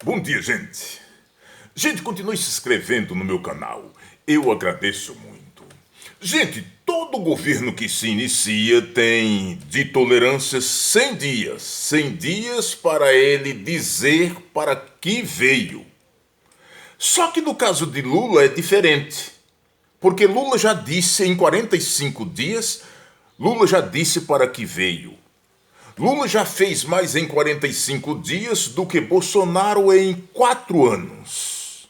Bom dia, gente. Gente, continue se inscrevendo no meu canal. Eu agradeço muito. Gente, todo governo que se inicia tem de tolerância 100 dias. 100 dias para ele dizer para que veio. Só que no caso de Lula é diferente. Porque Lula já disse em 45 dias, Lula já disse para que veio. Lula já fez mais em 45 dias do que Bolsonaro em 4 anos.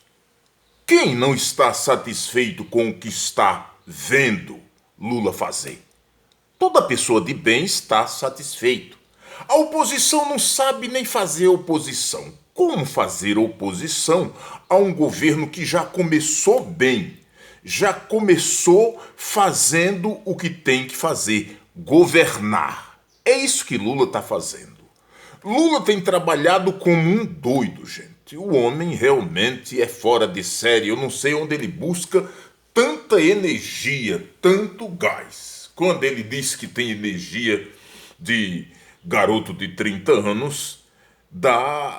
Quem não está satisfeito com o que está vendo Lula fazer? Toda pessoa de bem está satisfeito. A oposição não sabe nem fazer oposição. Como fazer oposição a um governo que já começou bem? Já começou fazendo o que tem que fazer: governar. É isso que Lula está fazendo. Lula tem trabalhado como um doido, gente. O homem realmente é fora de série. Eu não sei onde ele busca tanta energia, tanto gás. Quando ele diz que tem energia de garoto de 30 anos,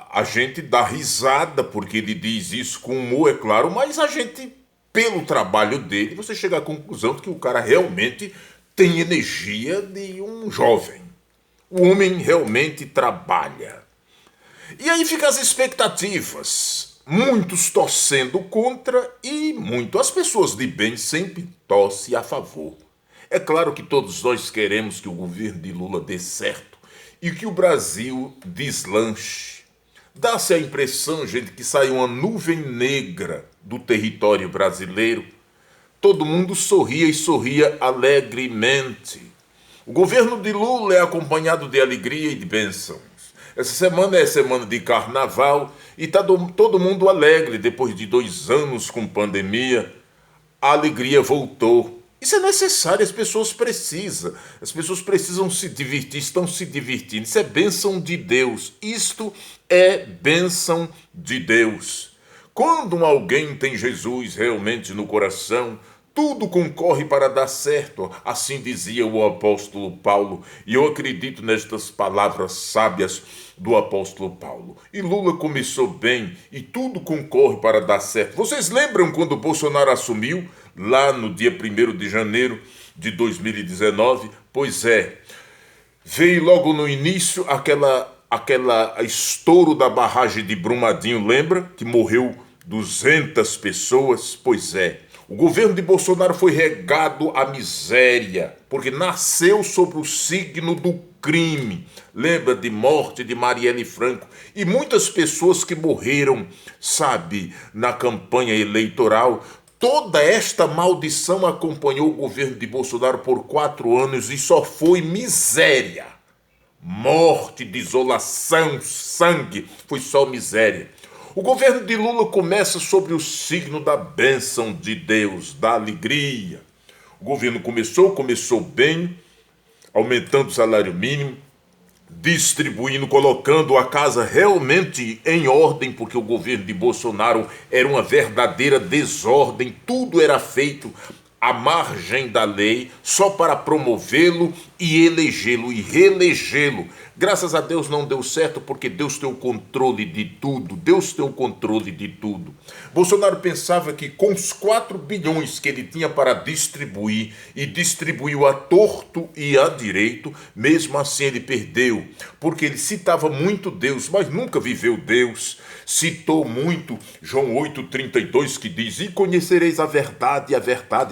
a gente dá risada, porque ele diz isso com humor, é claro, mas a gente, pelo trabalho dele, você chega à conclusão de que o cara realmente tem energia de um jovem. O homem realmente trabalha. E aí ficam as expectativas. Muitos torcendo contra e as pessoas de bem sempre torcem a favor. É claro que todos nós queremos que o governo de Lula dê certo e que o Brasil deslanche. Dá-se a impressão, gente, que sai uma nuvem negra do território brasileiro. Todo mundo sorria e sorria alegremente. O governo de Lula é acompanhado de alegria e de bênçãos. Essa semana é semana de carnaval e está todo mundo alegre depois de 2 anos com pandemia. A alegria voltou. Isso é necessário, as pessoas precisam. As pessoas precisam se divertir, estão se divertindo. Isso é bênção de Deus. Isto é bênção de Deus. Quando alguém tem Jesus realmente no coração, tudo concorre para dar certo, assim dizia o apóstolo Paulo, e eu acredito nestas palavras sábias do apóstolo Paulo. E Lula começou bem e tudo concorre para dar certo. Vocês lembram quando Bolsonaro assumiu, lá no dia 1º de janeiro de 2019? Pois é, veio logo no início aquela estouro da barragem de Brumadinho, lembra? Que morreu 200 pessoas, pois é. O governo de Bolsonaro foi regado à miséria, porque nasceu sob o signo do crime. Lembra de morte de Marielle Franco e muitas pessoas que morreram, sabe, na campanha eleitoral. Toda esta maldição acompanhou o governo de Bolsonaro por 4 anos e só foi miséria. Morte, desolação, sangue, foi só miséria. O governo de Lula começa sobre o signo da bênção de Deus, da alegria. O governo começou bem, aumentando o salário mínimo, distribuindo, colocando a casa realmente em ordem, porque o governo de Bolsonaro era uma verdadeira desordem, tudo era feito à margem da lei, só para promovê-lo e elegê-lo e reelegê-lo. Graças a Deus não deu certo, porque Deus tem o controle de tudo. Deus tem o controle de tudo. Bolsonaro pensava que com os 4 bilhões que ele tinha para distribuir, e distribuiu a torto e a direito, mesmo assim ele perdeu, porque ele citava muito Deus, mas nunca viveu Deus. Citou muito João 8,32, que diz: e conhecereis a verdade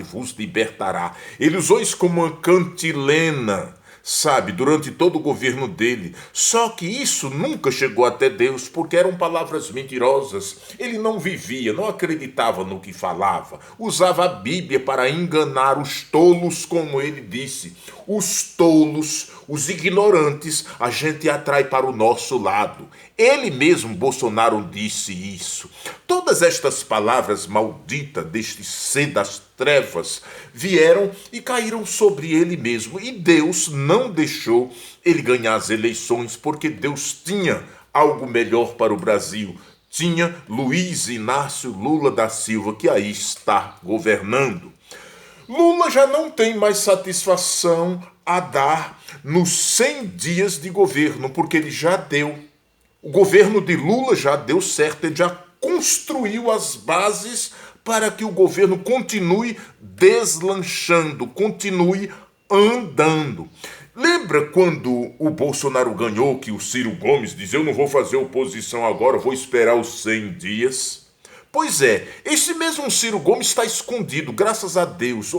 vos libertará. Ele usou isso como uma cantilena, sabe, durante todo o governo dele. Só que isso nunca chegou até Deus, porque eram palavras mentirosas. Ele não vivia, não acreditava no que falava. Usava a Bíblia para enganar os tolos, como ele disse. Os tolos, os ignorantes, a gente atrai para o nosso lado. Ele mesmo, Bolsonaro, disse isso. Todas estas palavras malditas deste ser das trevas vieram e caíram sobre ele mesmo. E Deus não deixou ele ganhar as eleições, porque Deus tinha algo melhor para o Brasil. Tinha Luiz Inácio Lula da Silva, que aí está governando. Lula já não tem mais satisfação a dar nos 100 dias de governo, porque ele já deu. O governo de Lula já deu certo, ele já construiu as bases para que o governo continue deslanchando, continue andando. Lembra quando o Bolsonaro ganhou, que o Ciro Gomes dizia: eu não vou fazer oposição agora, vou esperar os 100 dias? Pois é, esse mesmo Ciro Gomes está escondido, graças a Deus.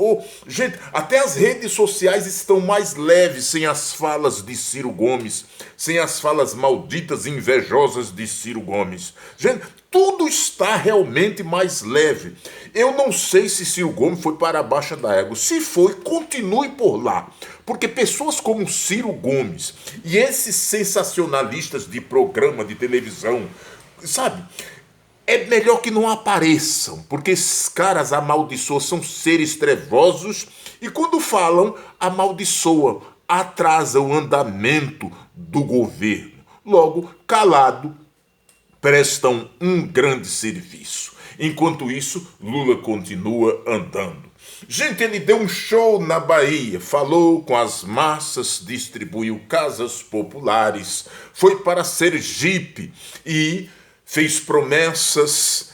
Gente, até as redes sociais estão mais leves sem as falas de Ciro Gomes, sem as falas malditas e invejosas de Ciro Gomes. Gente, tudo está realmente mais leve. Eu não sei se Ciro Gomes foi para a baixa da égua. Se foi, continue por lá. Porque pessoas como Ciro Gomes e esses sensacionalistas de programa de televisão, sabe, é melhor que não apareçam, porque esses caras amaldiçoam, são seres trevosos e quando falam, amaldiçoam, atrasa o andamento do governo. Logo, calado, prestam um grande serviço. Enquanto isso, Lula continua andando. Gente, ele deu um show na Bahia, falou com as massas, distribuiu casas populares, foi para Sergipe e fez promessas,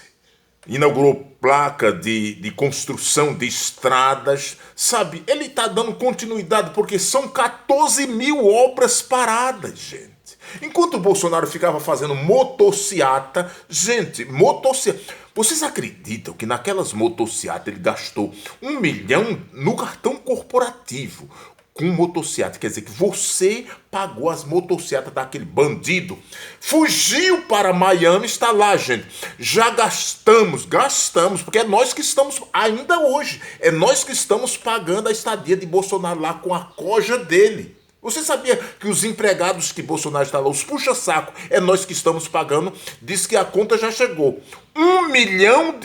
inaugurou placa de construção de estradas, sabe? Ele está dando continuidade porque são 14 mil obras paradas, gente. Enquanto o Bolsonaro ficava fazendo motociata, gente, motociata. Vocês acreditam que naquelas motociatas ele gastou 1 milhão no cartão corporativo? Com motociata, quer dizer que você pagou as motocicletas daquele bandido, fugiu para Miami, está lá, gente. Já gastamos, porque é nós que estamos, ainda hoje, é nós que estamos pagando a estadia de Bolsonaro lá com a coja dele. Você sabia que os empregados que Bolsonaro está lá, os puxa-saco, é nós que estamos pagando? Diz que a conta já chegou. R$1 milhão.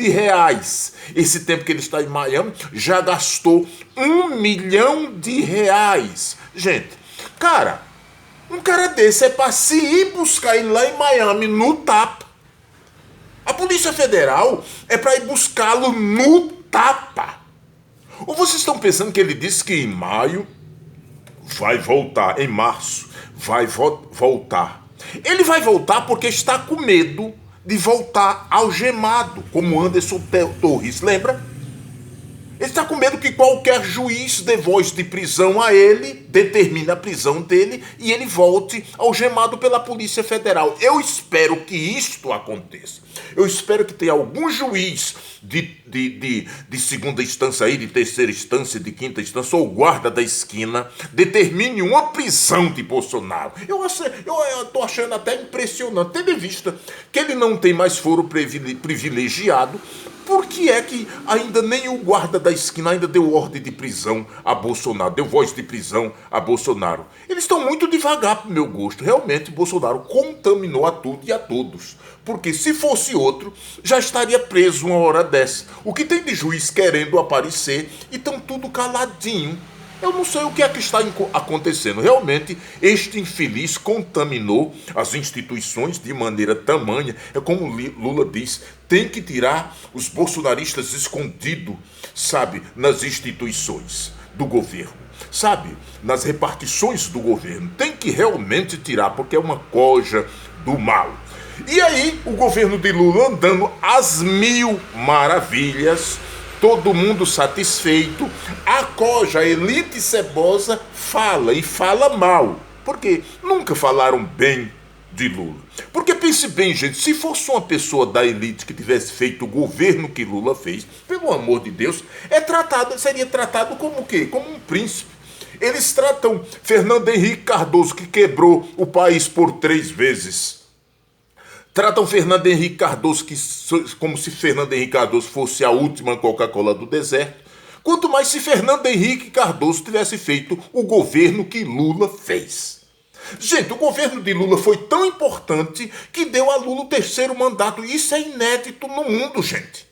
Esse tempo que ele está em Miami, já gastou R$1 milhão. Gente, cara, um cara desse é para se ir buscar ele lá em Miami no tapa. A Polícia Federal é para ir buscá-lo no tapa. Ou vocês estão pensando que ele disse que em maio vai voltar, em março, vai voltar. Ele vai voltar porque está com medo de voltar algemado, como Anderson Torres, lembra? Ele está com medo que qualquer juiz dê voz de prisão a ele, determine a prisão dele e ele volte algemado pela Polícia Federal. Eu espero que isto aconteça. Eu espero que tenha algum juiz de segunda instância aí, de terceira instância, de quinta instância, ou guarda da esquina, determine uma prisão de Bolsonaro. Eu estou achando até impressionante, tendo em vista que ele não tem mais foro privilegiado. Por que é que ainda nem o guarda da esquina ainda deu ordem de prisão a Bolsonaro, deu voz de prisão a Bolsonaro? Eles estão muito devagar pro meu gosto. Realmente, Bolsonaro contaminou a tudo e a todos. Porque se fosse outro, já estaria preso uma hora dessa. O que tem de juiz querendo aparecer e estão tudo caladinho. Eu não sei o que é que está acontecendo. Realmente, este infeliz contaminou as instituições de maneira tamanha. É como Lula diz, tem que tirar os bolsonaristas escondidos, sabe, nas instituições do governo. Sabe, nas repartições do governo. Tem que realmente tirar, porque é uma coja do mal. E aí, o governo de Lula andando às mil maravilhas, todo mundo satisfeito, a coja, a elite cebosa, fala e fala mal. Porque nunca falaram bem de Lula. Porque pense bem, gente, se fosse uma pessoa da elite que tivesse feito o governo que Lula fez, pelo amor de Deus, seria tratado como o quê? Como um príncipe. Eles tratam Fernando Henrique Cardoso, que quebrou o país por 3 vezes. Tratam Fernando Henrique Cardoso como se Fernando Henrique Cardoso fosse a última Coca-Cola do deserto. Quanto mais se Fernando Henrique Cardoso tivesse feito o governo que Lula fez. Gente, o governo de Lula foi tão importante que deu a Lula o 3º mandato. Isso é inédito no mundo, gente.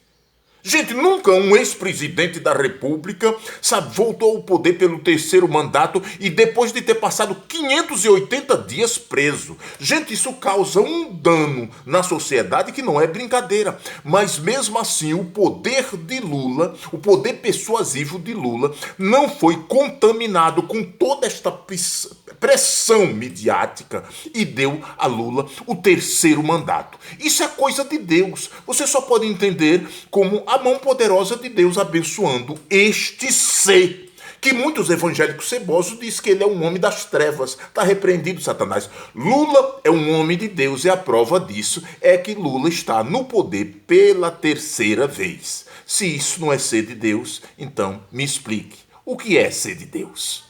Gente, nunca um ex-presidente da República, sabe, voltou ao poder pelo 3º mandato e depois de ter passado 580 dias preso. Gente, isso causa um dano na sociedade que não é brincadeira. Mas mesmo assim, o poder de Lula, o poder persuasivo de Lula, não foi contaminado com toda esta pressão midiática e deu a Lula o terceiro mandato. Isso é coisa de Deus. Você só pode entender como a mão poderosa de Deus abençoando este ser que muitos evangélicos cebosos dizem que ele é um homem das trevas. Está repreendido, Satanás. Lula é um homem de Deus e a prova disso é que Lula está no poder pela terceira vez. Se isso não é ser de Deus, então me explique. O que é ser de Deus?